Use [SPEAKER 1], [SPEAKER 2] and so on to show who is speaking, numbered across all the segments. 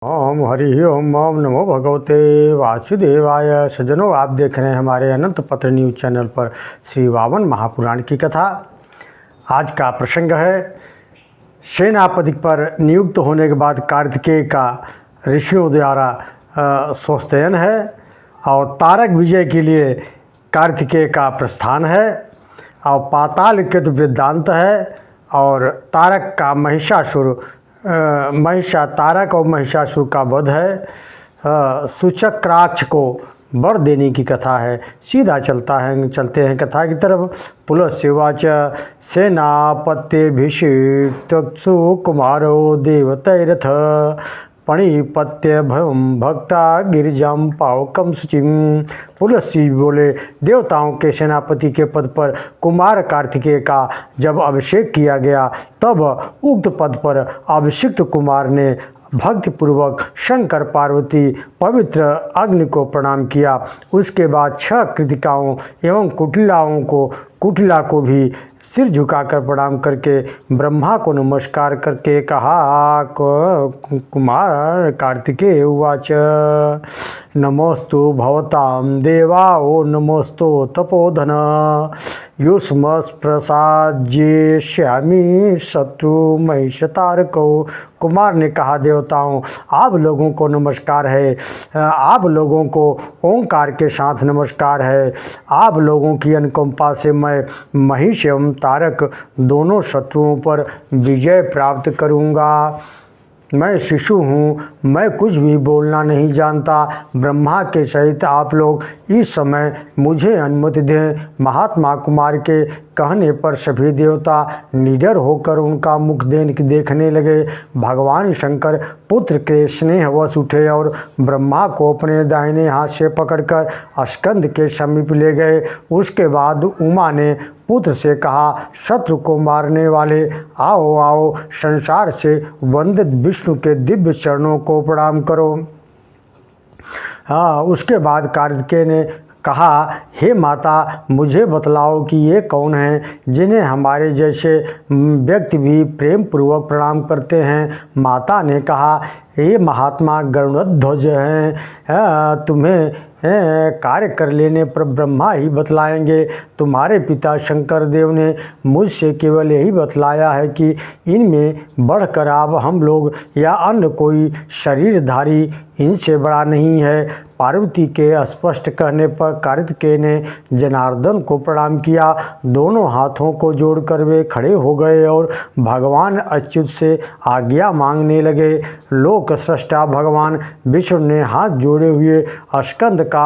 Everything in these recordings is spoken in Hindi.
[SPEAKER 1] ओम हरि ओम ओम नमो भगवते वासुदेवाय। सज्जनों, आप देख रहे हैं हमारे अनंत पत्र न्यूज चैनल पर श्री वामन महापुराण की कथा। आज का प्रसंग है सेनापति पर नियुक्त होने के बाद कार्तिकेय का ऋषियों द्वारा स्वस्त्ययन है और तारक विजय के लिए कार्तिकेय का प्रस्थान है और पाताल कृत वृद्धांत है और तारक का तारक और महिषासुर का वध है। सुचक्राक्ष को वर देने की कथा है। सीधा चलते हैं कथा की तरफ। पुलस्त्यवाच सेनापत्यभिषिक्तु कुमारो देवतैरथ पणिपत्य भक्ता गिरिजाम पावकम शुचिम। पुलस्त्य बोले, देवताओं के सेनापति के पद पर कुमार कार्तिकेय का जब अभिषेक किया गया तब उक्त पद पर अभिषिक्त कुमार ने भक्तिपूर्वक शंकर पार्वती पवित्र अग्नि को प्रणाम किया। उसके बाद 6 कृतिकाओं एवं कुटिला को भी सिर झुकाकर प्रणाम करके ब्रह्मा को नमस्कार करके कहा। कुमार कार्तिकेय उवाच नमोस्तु भवतां देवाओ नमोस्तु तपोधन युष्मप्रसाद्येष्यामि शत्रु महिषतारको। कुमार ने कहा, देवताओं आप लोगों को नमस्कार है, आप लोगों को ओंकार के साथ नमस्कार है। आप लोगों की अनुकंपा से मैं महिष एवं तारक दोनों शत्रुओं पर विजय प्राप्त करूंगा। मैं शिशु हूँ, मैं कुछ भी बोलना नहीं जानता। ब्रह्मा के सहित आप लोग इस समय मुझे अनुमति दें। महात्मा कुमार के कहने पर सभी देवता निडर होकर उनका मुख देखने लगे। भगवान शंकर पुत्र के स्नेहवश उठे और ब्रह्मा को अपने दाहिने हाथ से पकड़कर स्कंद के समीप ले गए। उसके बाद उमा ने पुत्र से कहा, शत्रु को मारने वाले आओ आओ, संसार से वंदित विष्णु के दिव्य चरणों को प्रणाम करो। उसके बाद कार्तिकेय ने कहा, हे माता मुझे बतलाओ कि ये कौन हैं जिन्हें हमारे जैसे व्यक्ति भी प्रेम पूर्वक प्रणाम करते हैं। माता ने कहा, ये महात्मा गरुड़ध्वज हैं, तुम्हें कार्य कर लेने पर ब्रह्मा ही बतलाएंगे। तुम्हारे पिता शंकर देव ने मुझसे केवल यही बतलाया है कि इनमें बढ़कर आप हम लोग या अन्य कोई शरीरधारी इनसे बड़ा नहीं है। पार्वती के स्पष्ट कहने पर कार्तिकेय ने जनार्दन को प्रणाम किया। दोनों हाथों को जोड़कर वे खड़े हो गए और भगवान अच्युत से आज्ञा मांगने लगे। लोक सृष्टा भगवान विष्णु ने हाथ जोड़े हुए स्कंद का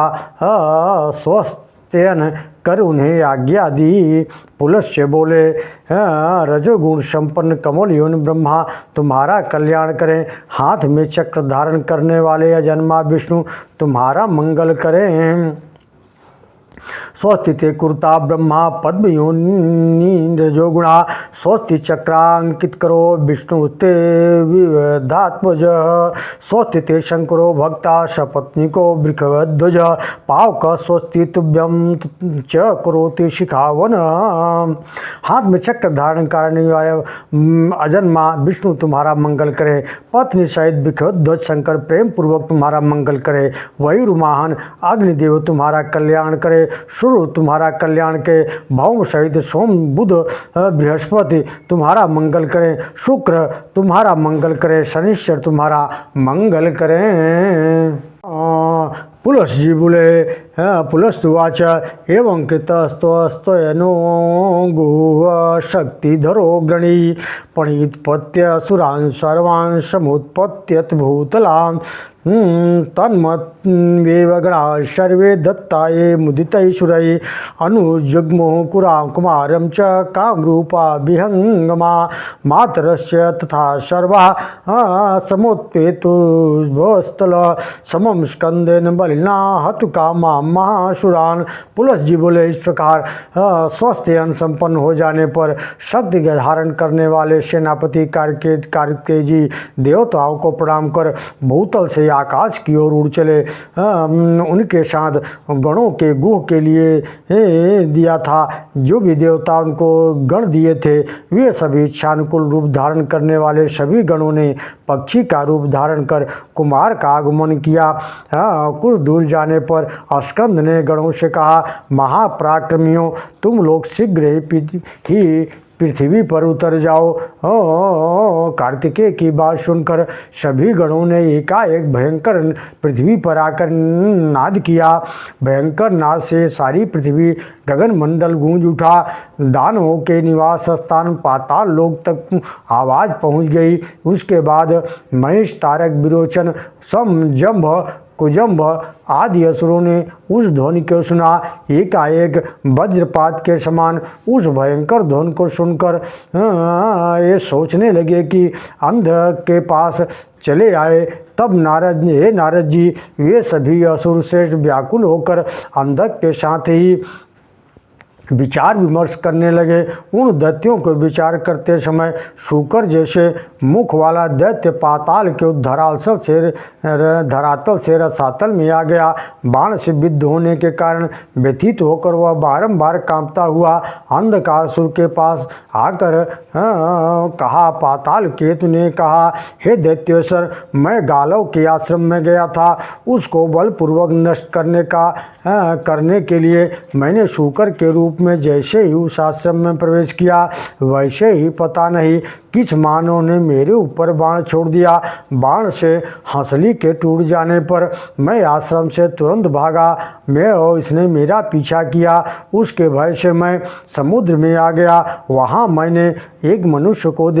[SPEAKER 1] स्वस्त्ययन कर उन्हें आज्ञा दी। पुलस्त्य बोले, रजोगुण संपन्न कमल योनि ब्रह्मा तुम्हारा कल्याण करें। हाथ में चक्र धारण करने वाले अजन्मा विष्णु तुम्हारा मंगल करें। स्वस्ति कुरुता ब्रह्मा पद्म योनि रजोगुणा स्वस्ति चक्रांकित करो विष्णु ते विधात्मज। स्वस्ति ते शंकरो भक्ता सपत्निको वृषभध्वज पावक स्वस्ति तुभ्यम च करोति शिखावन। हाथ में चक्र धारण करने वाले अजन्मा विष्णु तुम्हारा मंगल करे। पत्नी सहित वृषभध्वज शंकर प्रेम पूर्वक तुम्हारा मंगल करे। वही रुमाहन अग्निदेव तुम्हारा कल्याण करे। सूर्य तुम्हारा कल्याण के। भौम सहित सोम बुध बृहस्पति तुम्हारा मंगल करें। शुक्र तुम्हारा मंगल करे। शनिश्चर तुम्हारा मंगल करें। पुलस जी बोले, पुलस्तुवाच एवं कृतस्तयनो गुह शक्तिधरो गणी पणित्पत्य सुरान् सर्वान् समुत्पत्यत भूतलान् तन्मत्वेव गणा सर्वे दत्ताये मुदितैश्वरै अनुजग्मो कुमारं च कामरूपा विहंगमा मातरस्य तथा सर्वा समोत्पेतुर्भस्तल समं स्कन्देन बलेन बलिना हतु कामा महासुरान। पुलस जी बोले, इस प्रकार स्वस्थ एवं संपन्न हो जाने पर शक्ति का धारण करने वाले सेनापति कार्तिकेय देवताओं को प्रणाम कर भूतल से आकाश की ओर उड़ चले। उनके साथ गणों के गुह के लिए दिया था। जो भी देवता उनको गण दिए थे वे सभी इच्छानुकूल रूप धारण करने वाले सभी गणों ने पक्षी का रूप धारण कर कुमार का आगमन किया। कुछ दूर जाने पर स्कंद ने गणों से कहा, महापराक्रमियों, तुम लोग शीघ्र ही पृथ्वी पर उतर जाओ। कार्तिकेय की बात सुनकर सभी गणों ने एकाएक भयंकर पृथ्वी पर आकर नाद किया। भयंकर नाद से सारी पृथ्वी गगन मंडल गूंज उठा। दानवों के निवास स्थान पाताल लोक तक आवाज़ पहुंच गई। उसके बाद महेश, तारक, विरोचन, सम, जंभ, कुजंभ आदि असुरों ने उस ध्वनि को सुना। एकाएक वज्रपात के समान उस भयंकर ध्वनि को सुनकर ये सोचने लगे कि अंध के पास चले आए। तब नारद जी वे सभी असुर श्रेष्ठ व्याकुल होकर अंधक के साथ ही विचार विमर्श करने लगे। उन दैत्यों को विचार करते समय शूकर जैसे मुख वाला दैत्य पाताल के धरातल से रसातल में आ गया। बाण से विद्ध होने के कारण व्यथित होकर वह बारंबार कांपता हुआ अंधकासुर के पास आकर कहा, पाताल केतु ने कहा, हे दैत्योसर, मैं गालव के आश्रम में गया था। उसको बलपूर्वक नष्ट करने के लिए मैंने शूकर के रूप में जैसे ही उस आश्रम में प्रवेश किया वैसे ही पता नहीं किस मानव ने मेरे ऊपर बाण छोड़ दिया। बाण से हंसली के टूट जाने पर मैं आश्रम से तुरंत भागा। मैं और इसने मेरा पीछा किया। उसके भय से मैं समुद्र में आ गया। वहाँ मैंने एक मनुष्यों को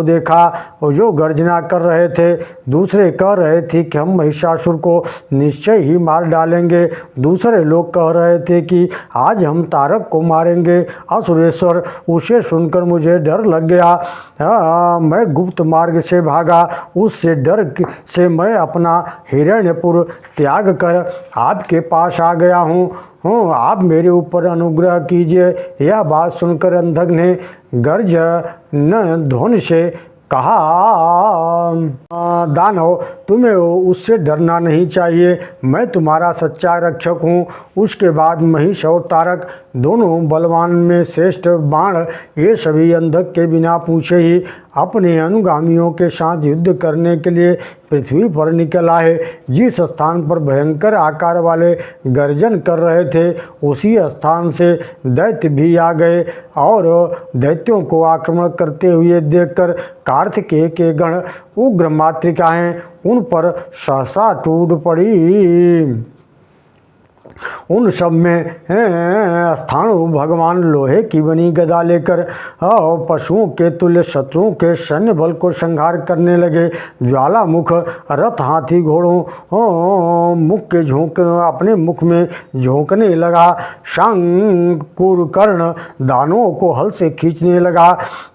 [SPEAKER 1] देखा जो गर्जना कर रहे थे। दूसरे कह रहे थे कि हम महिषासुर को निश्चय ही मार डालेंगे। दूसरे लोग कह रहे थे कि आज हम तारक को मारेंगे। असुरेश्वर, उसे सुनकर मुझे डर लग गया। मैं गुप्त मार्ग से भागा। उससे डर से मैं अपना हिरण्यपुर त्याग कर आपके पास आ गया हूँ। आप मेरे ऊपर अनुग्रह कीजिए। यह बात सुनकर अंधक ने गर्जन ध्वनि से कहा, दानव, तुम्हें उससे डरना नहीं चाहिए। मैं तुम्हारा सच्चा रक्षक हूँ। उसके बाद महिष और तारक दोनों बलवान में श्रेष्ठ बाण ये सभी अंधक के बिना पूछे ही अपने अनुगामियों के साथ युद्ध करने के लिए पृथ्वी पर निकल आए। जिस स्थान पर भयंकर आकार वाले गर्जन कर रहे थे उसी स्थान से दैत्य भी आ गए और दैत्यों को आक्रमण करते हुए देखकर कार्तिकेय के गण उग्र मातृकाएं उन पर सहसा टूट पड़ी। उन सब में स्थाणु भगवान लोहे की बनी गदा लेकर पशुओं के तुल्य शत्रुओं के सैन्य बल को संहार करने लगे। ज्वालामुख रथ हाथी घोड़ों मुख के अपने मुख में झोंकने लगा। शंकुर कर्ण दानवों को हल से खींचने लगा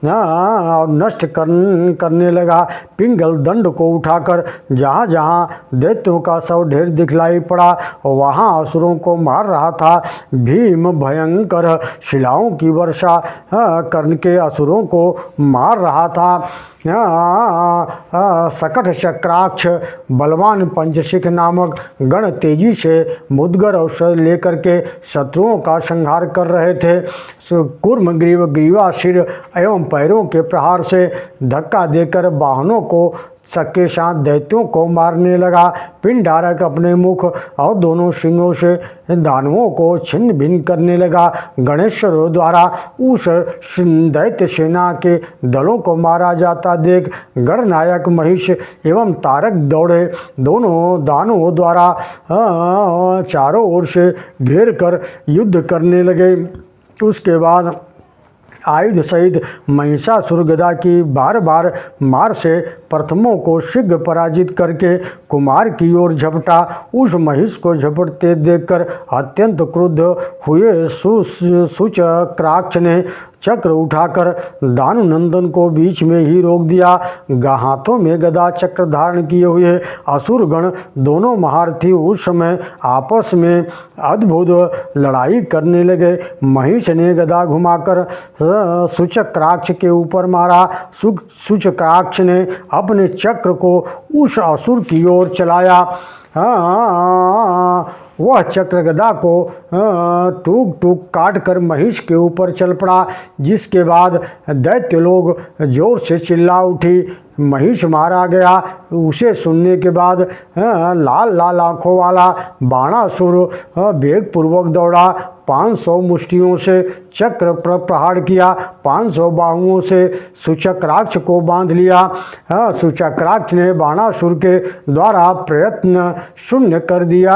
[SPEAKER 1] और नष्ट करने लगा। पिंगल दंड को उठाकर जहाँ जहाँ दैत्यों का शव ढेर दिखलाई पड़ा वहाँ असुरों को मार रहा था। भीम भयंकर शिलाओं की वर्षा करके असुरों को मार रहा था। सकट चक्राक्ष बलवान पंचशिख नामक गण तेजी से मुद्गर अवसर लेकर के शत्रुओं का संहार कर रहे थे। कूर्म ग्रीवा सिर एवं पैरों के प्रहार से धक्का देकर वाहनों को सबके साथ दैत्यों को मारने लगा। पिंडारक अपने मुख और दोनों सिंगों से दानवों को छिन्न भिन्न करने लगा। गणेश्वरों द्वारा उस दैत्य सेना के दलों को मारा जाता देख गणनायक महिष एवं तारक दौड़े। दोनों दानवों द्वारा चारों ओर से घेर कर युद्ध करने लगे। उसके बाद आयुध सहित महिषासुर गदा की बार बार मार से प्रथमों को शीघ्र पराजित करके कुमार की ओर झपटा। उस महिष को झपटते देखकर अत्यंत क्रुद्ध हुए सुचक्राक्ष ने चक्र उठाकर दानु नंदन को बीच में ही रोक दिया। हाथों में गदा चक्र धारण किए हुए असुरगण दोनों महारथी उस समय आपस में अद्भुत लड़ाई करने लगे। महिष ने गदा घुमाकर सूचक्राक्ष के ऊपर मारा। सूचक्राक्ष ने अपने चक्र को उस असुर की ओर चलाया। वह चक्र गदा को टूक टूक काट कर महिष के ऊपर चल पड़ा, जिसके बाद दैत्य लोग जोर से चिल्ला उठी। महिष मारा गया। उसे सुनने के बाद लाल लाल आँखों वाला बाणासुर वेगपूर्वक दौड़ा। 500 मुष्टियों से चक्र पर प्रहार किया। 500 बाहुओं से सूचक्राक्ष को बांध लिया। सूचक्राक्ष ने बाणासुर के द्वारा प्रयत्न शून्य कर दिया।